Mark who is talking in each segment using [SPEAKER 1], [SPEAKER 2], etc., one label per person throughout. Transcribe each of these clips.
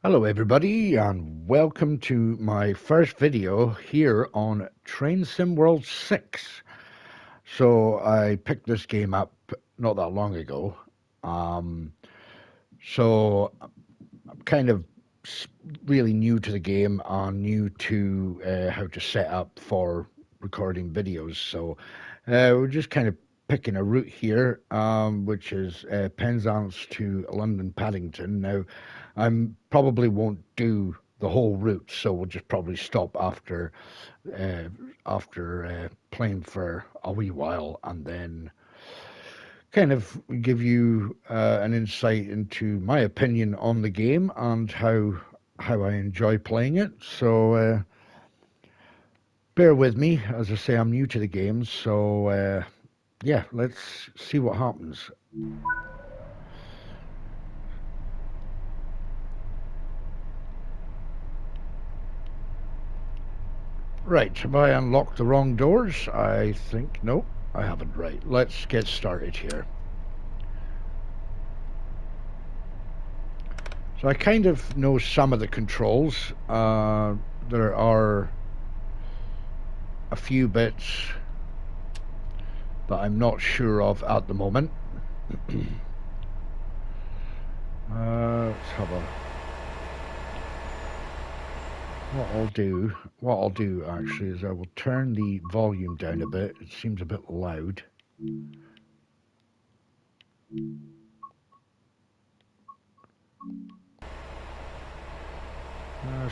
[SPEAKER 1] Hello everybody and welcome to my first video here on Train Sim World 6. So I picked this game up not that long ago. Um, so I'm kind of really new to the game and new to how to set up for recording videos. So we're just kind of picking a route here, which is Penzance to London Paddington. Now, I probably won't do the whole route, so we'll just probably stop uh, after playing for a wee while, and then kind of give you an insight into my opinion on the game and how I enjoy playing it. So bear with me, as I say, I'm new to the game, so yeah, let's see what happens. Right, have I unlocked the wrong doors? I think, no, I haven't. Right, let's get started here. So I kind of know some of the controls. There are a few bits that I'm not sure of at the moment. Let's have a... What I'll do actually is I will turn the volume down a bit. It seems a bit loud.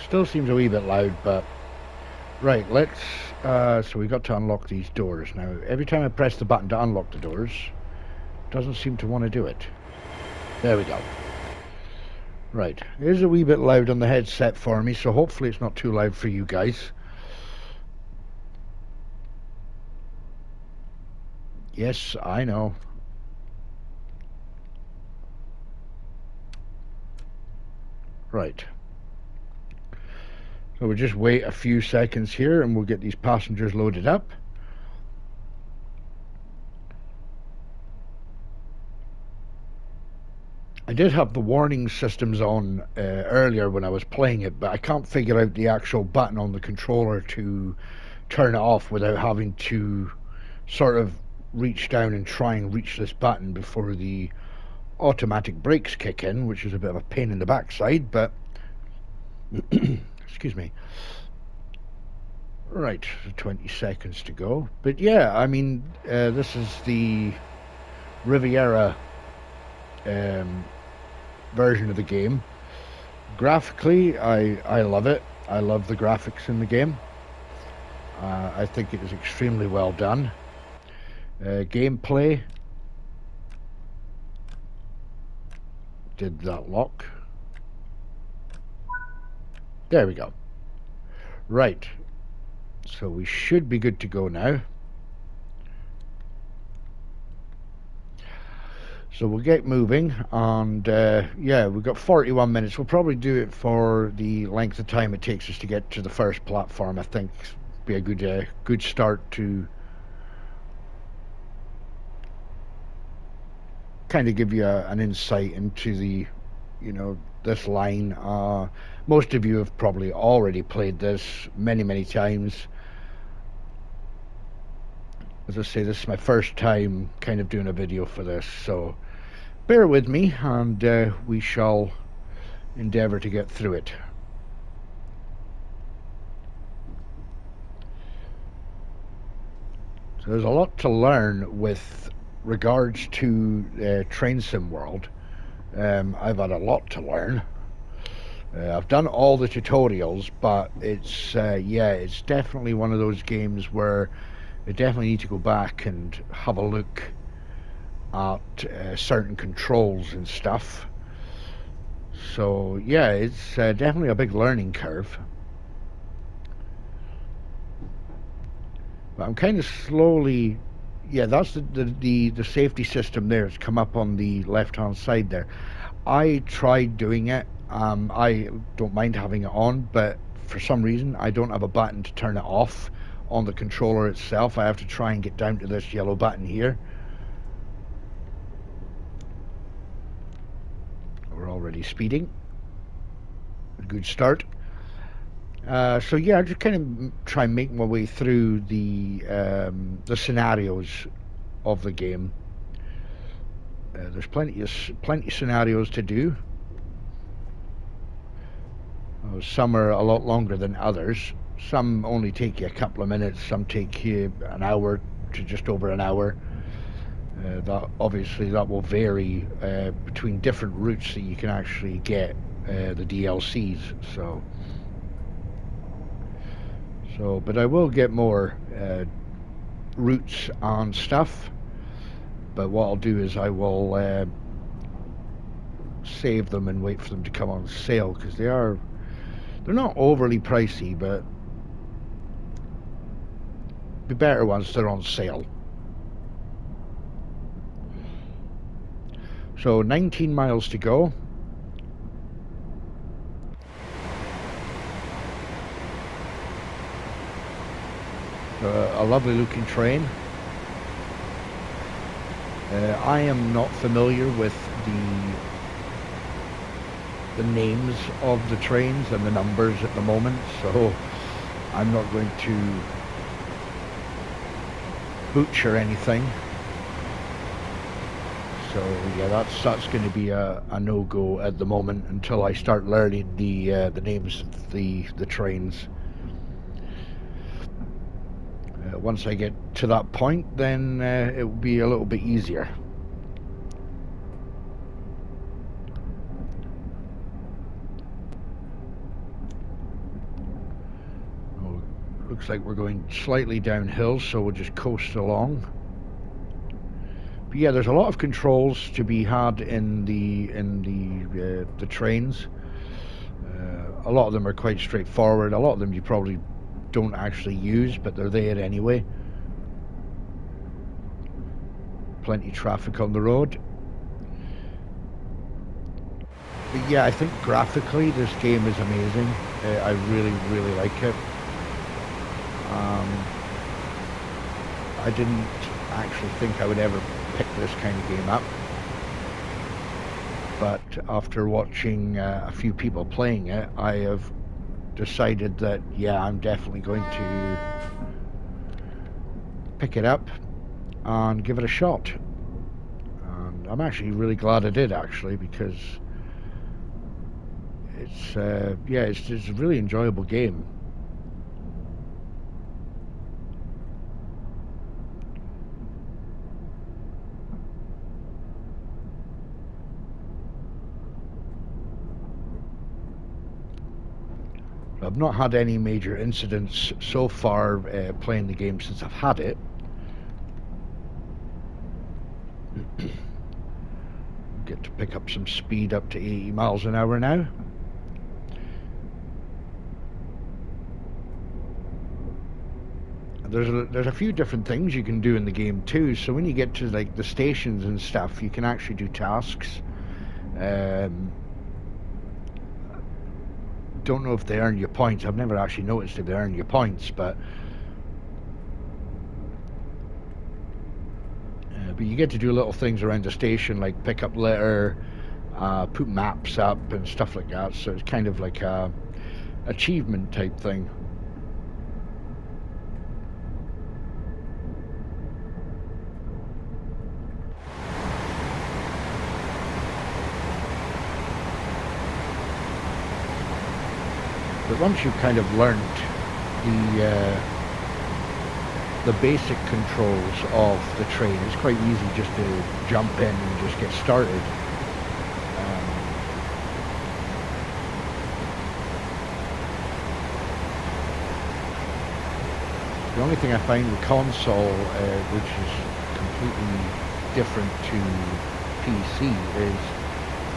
[SPEAKER 1] Still seems a wee bit loud, but right, let's so we got to unlock these doors. Now every time I press the button to unlock the doors, it doesn't seem to want to do it. There we go. Right, it is a wee bit loud on the headset for me, so hopefully it's not too loud for you guys. Yes, I know. Right. So we'll just wait a few seconds here and we'll get these passengers loaded up. I did have the warning systems on earlier when I was playing it, but I can't figure out the actual button on the controller to turn it off without having to sort of reach down and try and reach this button before the automatic brakes kick in, which is a bit of a pain in the backside, but excuse me. Right, 20 seconds to go. But yeah, I mean, this is the Riviera version of the game. Graphically, I love it. I love the graphics in the game. I think it is extremely well done. Gameplay. Did that lock? There we go. Right. So we should be good to go now. So we'll get moving, and yeah, we've got 41 minutes. We'll probably do it for the length of time it takes us to get to the first platform. I think be a good start to kind of give you an insight into the, this line. Most of you have probably already played this many times. As I say, this is my first time kind of doing a video for this, so bear with me, and we shall endeavour to get through it. So there's a lot to learn with regards to Train Sim World. I've had a lot to learn. I've done all the tutorials, but it's yeah, it's definitely one of those games where I definitely need to go back and have a look at certain controls and stuff. So yeah, it's definitely a big learning curve. But I'm kind of slowly, yeah, that's the safety system there. It's come up on the left hand side there. I tried doing it. I don't mind having it on, but for some reason I don't have a button to turn it off on the controller itself. I have to try and get down to this yellow button here. We're already speeding. a good start. So yeah, I just kind of try and make my way through the scenarios of the game. There's plenty of scenarios to do. Some are a lot longer than others. Some only take you a couple of minutes. Some take you an hour to just over an hour. That obviously that will vary between different routes that you can actually get the DLCs. But I will get more routes and stuff. But what I'll do is I will save them and wait for them to come on sale, because they're not overly pricey, but the better ones, they're on sale. So 19 miles to go. A lovely looking train. I am not familiar with the names of the trains and the numbers at the moment, so I'm not going to butcher anything. So yeah, that's going to be a no-go at the moment until I start learning the names of the trains. Once I get to that point, then it will be a little bit easier. Oh, looks like we're going slightly downhill, so we'll just coast along. But yeah, there's a lot of controls to be had in the trains. A lot of them are quite straightforward. A lot of them you probably don't actually use, but they're there anyway. Plenty of traffic on the road. But yeah, I think graphically this game is amazing. I really like it. I didn't actually think I would ever pick this kind of game up, but after watching a few people playing it, I have decided that yeah, I'm definitely going to pick it up and give it a shot. And I'm actually really glad I did, actually, because it's it's a really enjoyable game. I've not had any major incidents so far playing the game since I've had it. Get to pick up some speed up to 80 miles an hour now. There's a few different things you can do in the game too. So when you get to like the stations and stuff, you can actually do tasks. Don't know if they earn you points. I've never actually noticed if they earn you points, but you get to do little things around the station, like pick up litter, put maps up and stuff like that. So it's kind of like a achievement type thing. But once you've kind of learned the basic controls of the train, it's quite easy just to jump in and just get started. The only thing I find with console, which is completely different to PC, is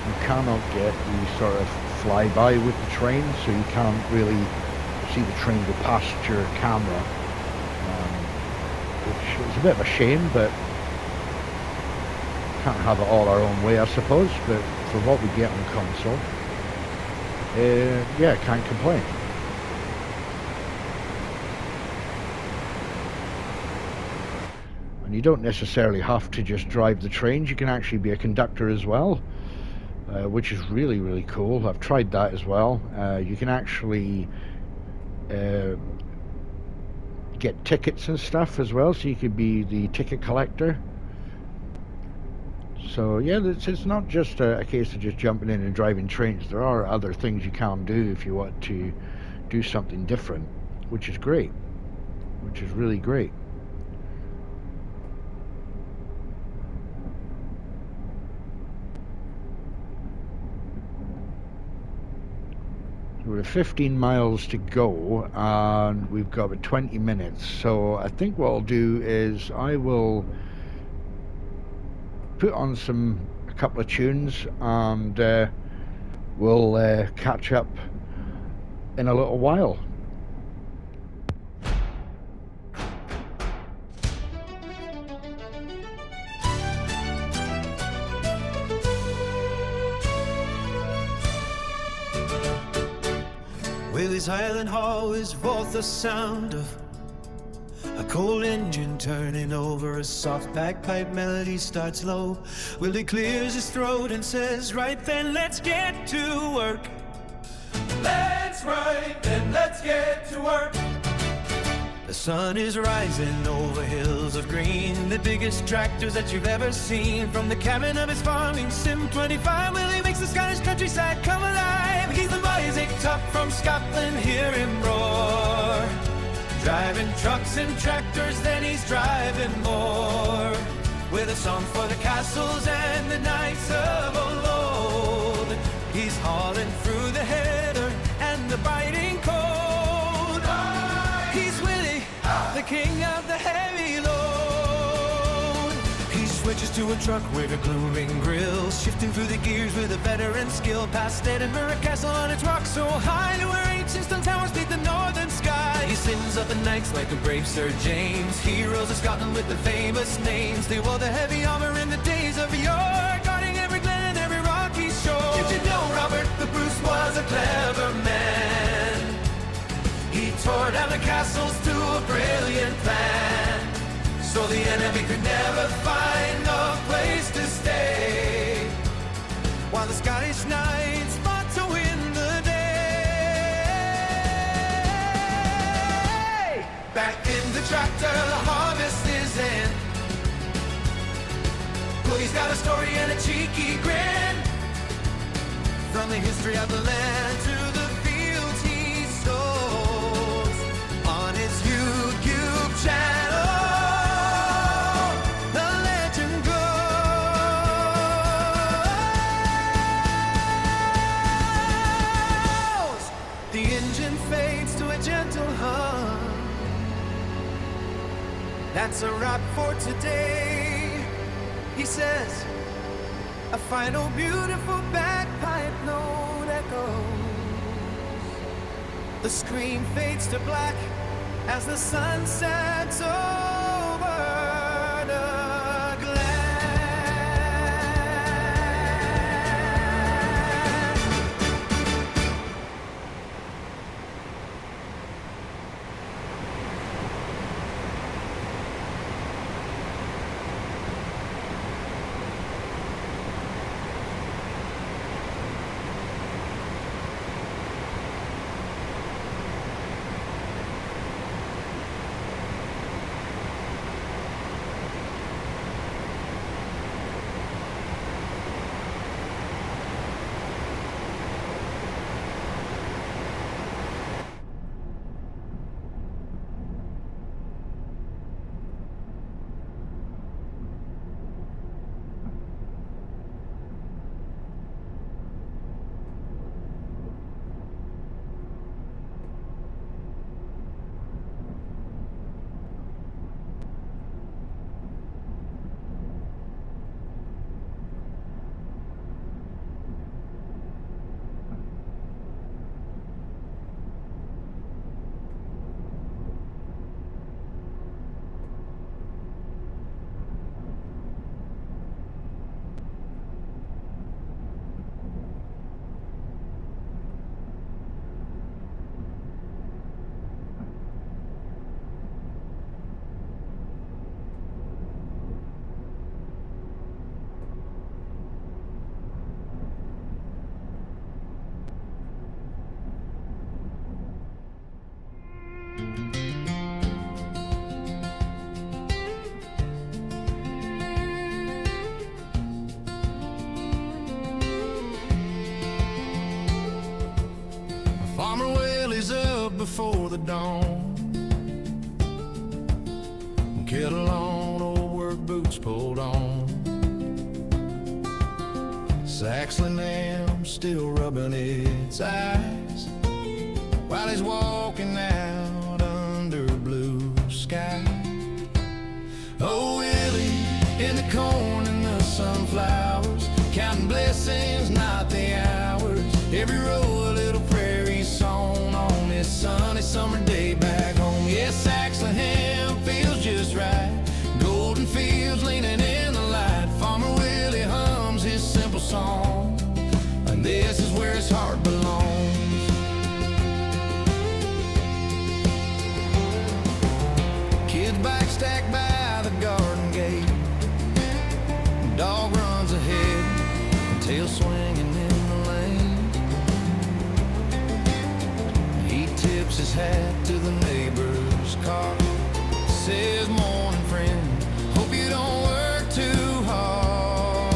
[SPEAKER 1] you cannot get the sort of flyby with the train, so you can't really see the train go past your camera, which is a bit of a shame, but can't have it all our own way, I suppose. But for what we get on console, yeah, can't complain. And you don't necessarily have to just drive the trains. You can actually be a conductor as well. which is really, really cool. I've tried that as well. You can actually uh, get tickets and stuff as well, so you could be the ticket collector. So yeah, it's not just a case of just jumping in and driving trains. There are other things you can do if you want to do something different, which is great, which is really great. We're 15 miles to go, and we've got about 20 minutes. So I think what I'll do is I will put on a couple of tunes, and we'll catch up in a little while.
[SPEAKER 2] Willie's Highland Hall is both the sound of a cold engine turning over. A soft bagpipe melody starts low. Willie clears his throat and says, right then, let's get to work.
[SPEAKER 3] Let's right then, let's get to work.
[SPEAKER 2] The sun is rising over hills of green, the biggest tractors that you've ever seen. From the cabin of his farming sim 25, Willie makes the Scottish countryside come alive. He's the Isaac Tuck from Scotland, hear him roar. Driving trucks and tractors, then he's driving more. With a song for the castles and the knights of old. He's hauling through the heather and the biting cold. He's Willie, the king of the heavy load. He switches to a truck with a glooming grill, shifting through the gears with a veteran skill. Past Edinburgh Castle on its rock so high, to where ancient stone towers beat the northern sky. He sings up the nights like a brave Sir James, heroes of Scotland with the famous names. They wore the heavy armor in the days of yore, guarding every glen and every rocky shore. Did you know Robert the Bruce was a clever man? He tore down the castles to a brilliant plan, so the enemy could never find a place to stay, while the Scottish knights fought to win the day. Back in the tractor, the harvest is in. Willie's got a story and a cheeky grin, from the history of the land to the fields he sows. On his YouTube channel, the legend goes. The engine fades to a gentle hum. That's a wrap for today, he says. A final beautiful bagpipe note echoes. The screen fades to black as the sun sets over the glass. before the dawn. Kettle on, old work boots pulled on. Saxon lamb still rubbing its eyes while he's walking out under blue sky. Oh, Willie, in the corn and the sunflowers, counting blessings, not the hours. Every row a little prairie song on this sunny summer day back home. Yes, Saxon ham feels just right. Golden fields leaning in the light. Farmer Willie hums his simple song, and this is where his heart belongs. Kids back stacked by the garden gate. Dog runs ahead, tail swinging in the lane. He tips his hat to the neighbor's car. Says, morning friend, hope you don't work too hard.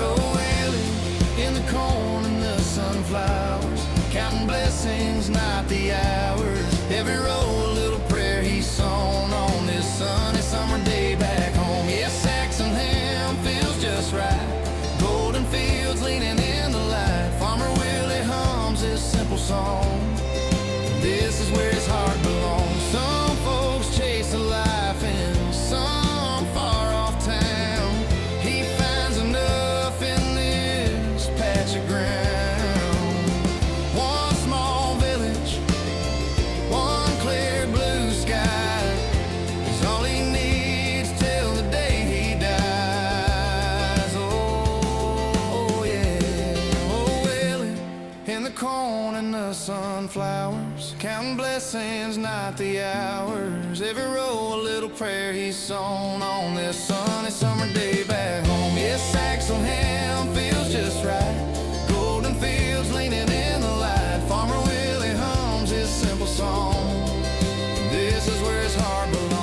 [SPEAKER 2] Oh, Willie, in the corn and the sunflowers, counting blessings, not the hours. Every row a little prayer he's sown on this sunny summer day back home. Yes, Saxon ham feels just right. Golden fields leaning in the light. Farmer Willie hums his simple song. This is where his heart belongs. Some folks chase a life in some far off town. He finds enough in this patch of ground. One small village, one clear blue sky is all he needs till the day he dies. Oh yeah, oh Willie, in the corn and the sunflowers, counting blessings, not the hours. Every row a little prayer he's sown on this sunny summer day back home. Yes, Saxon ham feels just right. Golden fields leaning in the light. Farmer Willie hums his simple song. This is where his heart belongs.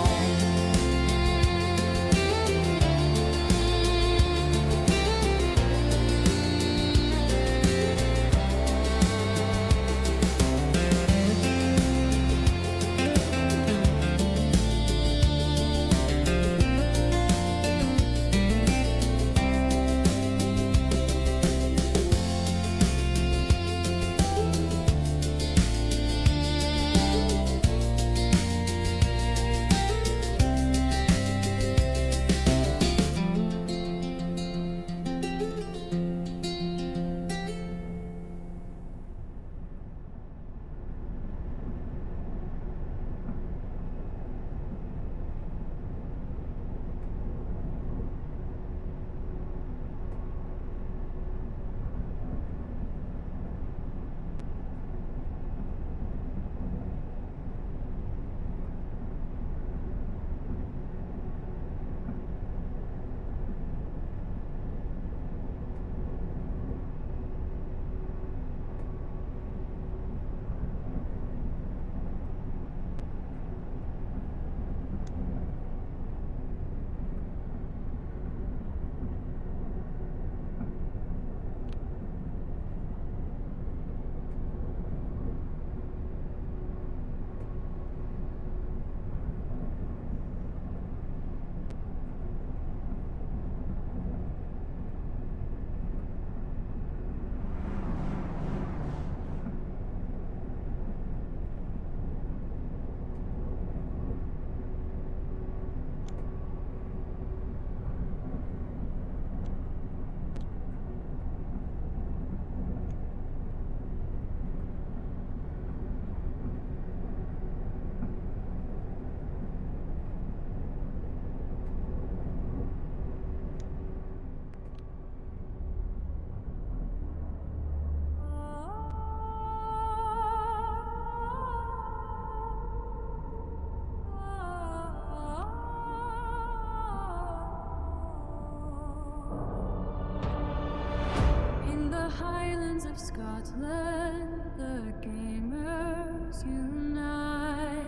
[SPEAKER 4] Scotland, the gamers unite.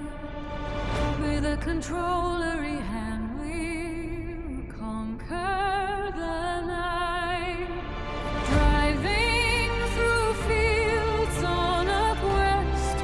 [SPEAKER 4] With a controllery hand, we conquer the night. Driving through fields on up west,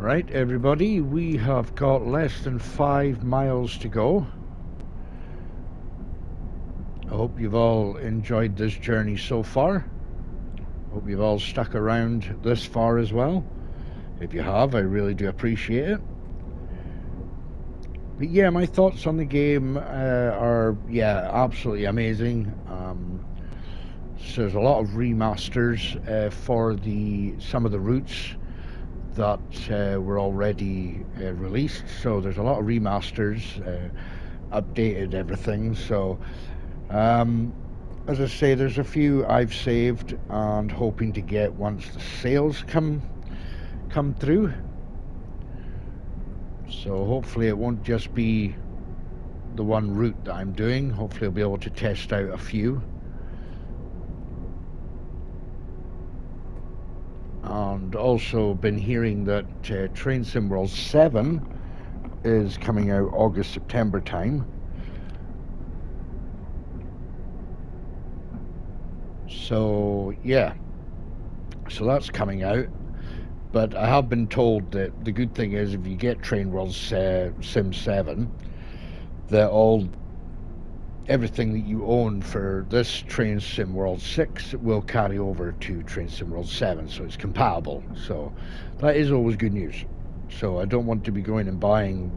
[SPEAKER 1] Right, everybody, we have got less than 5 miles to go. I hope you've all enjoyed this journey so far. Hope you've all stuck around this far as well. If you have, I really do appreciate it. But yeah, my thoughts on the game are, yeah, absolutely amazing. So there's a lot of remasters for some of the routes that were already released. So there's a lot of remasters, updated everything. So as I say, there's a few I've saved and hoping to get once the sales come through. So hopefully it won't just be the one route that I'm doing. Hopefully I'll be able to test out a few. And also been hearing that Train Sim World 7 is coming out August, September time. So yeah, so that's coming out. But I have been told that the good thing is if you get Train World Sim 7, that everything that you own for this Train Sim World 6 will carry over to Train Sim World 7, so it's compatible. So that is always good news. So I don't want to be going and buying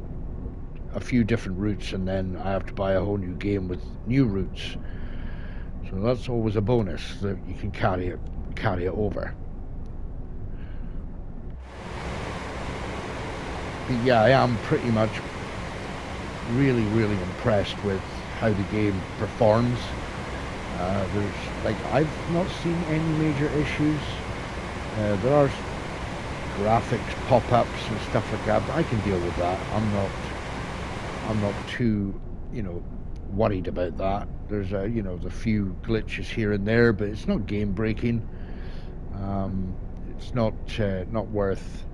[SPEAKER 1] a few different routes and then I have to buy a whole new game with new routes. So that's always a bonus that you can carry it over. But yeah, I am pretty much really impressed with how the game performs. I've not seen any major issues. There are graphics pop-ups and stuff like that, but I can deal with that. I'm not too, worried about that. There's the few glitches here and there, but it's not game breaking. It's not worth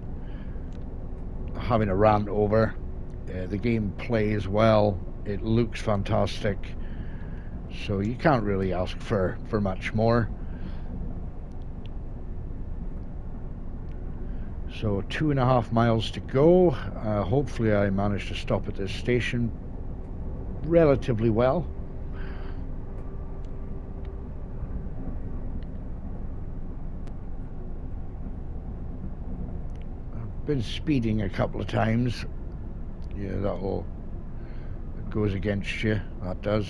[SPEAKER 1] having a rant over. The game plays well. It looks fantastic. So you can't really ask for much more. So 2.5 miles to go. Hopefully I manage to stop at this station relatively well. I've been speeding a couple of times. Yeah, it goes against you, that does.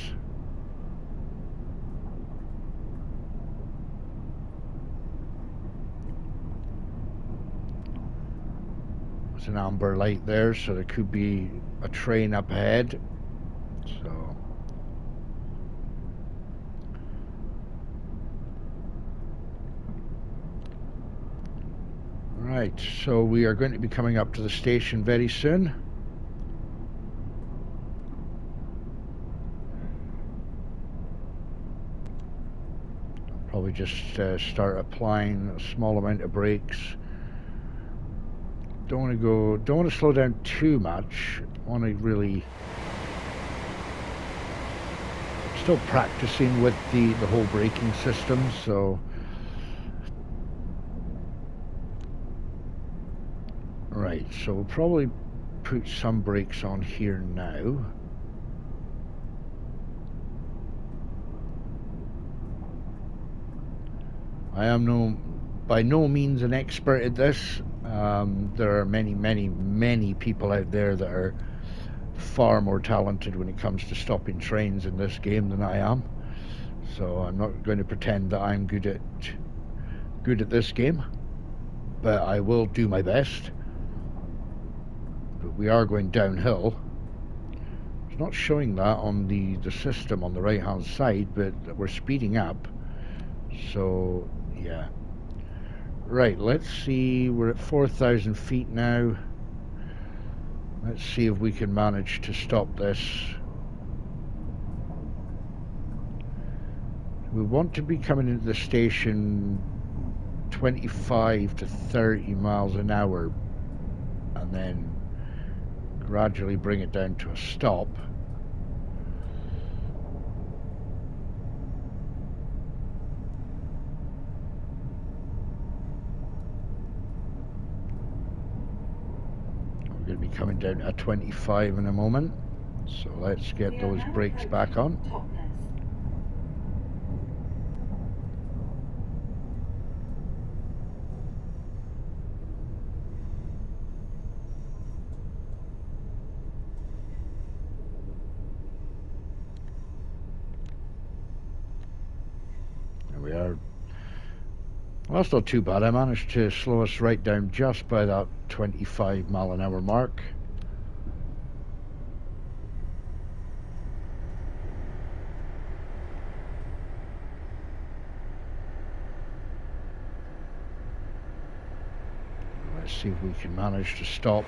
[SPEAKER 1] There's an amber light there, so there could be a train up ahead. So right, so we are going to be coming up to the station very soon. I'll probably just start applying a small amount of brakes. Don't want to slow down too much. I want to really still practicing with the whole braking system, so right, so we'll probably put some brakes on here now. I am by no means an expert at this. There are many people out there that are far more talented when it comes to stopping trains in this game than I am. So I'm not going to pretend that I'm good at this game, but I will do my best. But we are going downhill. It's not showing that on the system on the right hand side, but we're speeding up. So yeah. Right, let's see, we're at 4,000 feet now. Let's see if we can manage to stop this. We want to be coming into the station 25 to 30 miles an hour and then gradually bring it down to a stop. coming down to 25 in a moment. So let's get those brakes back on.
[SPEAKER 5] Totnes.
[SPEAKER 1] There we are. Well, that's not too bad. I managed to slow us right down just by that 25 mile an hour mark. Let's see if we can manage to stop.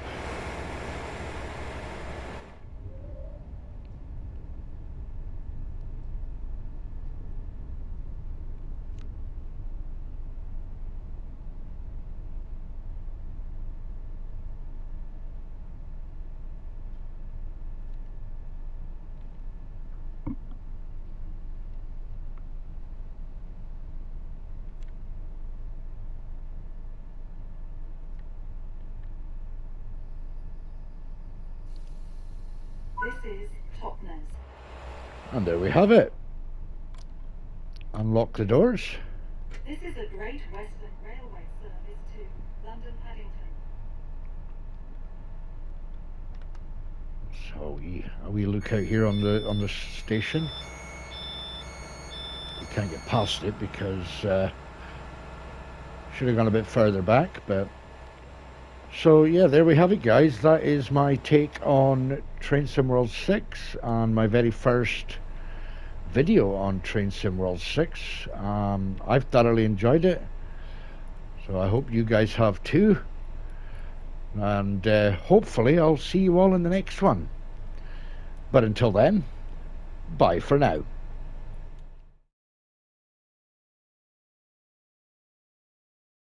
[SPEAKER 5] This is Totnes.
[SPEAKER 1] And there we have it. Unlock the doors.
[SPEAKER 5] This is a Great Western Railway service to London Paddington.
[SPEAKER 1] So we look out here on the station. We can't get past it because should have gone a bit further back, but so yeah, there we have it, guys. That is my take on Train Sim World 6 and my very first video on Train Sim World 6. I've thoroughly enjoyed it, so I hope you guys have too, and hopefully I'll see you all in the next one. But until then, bye for now.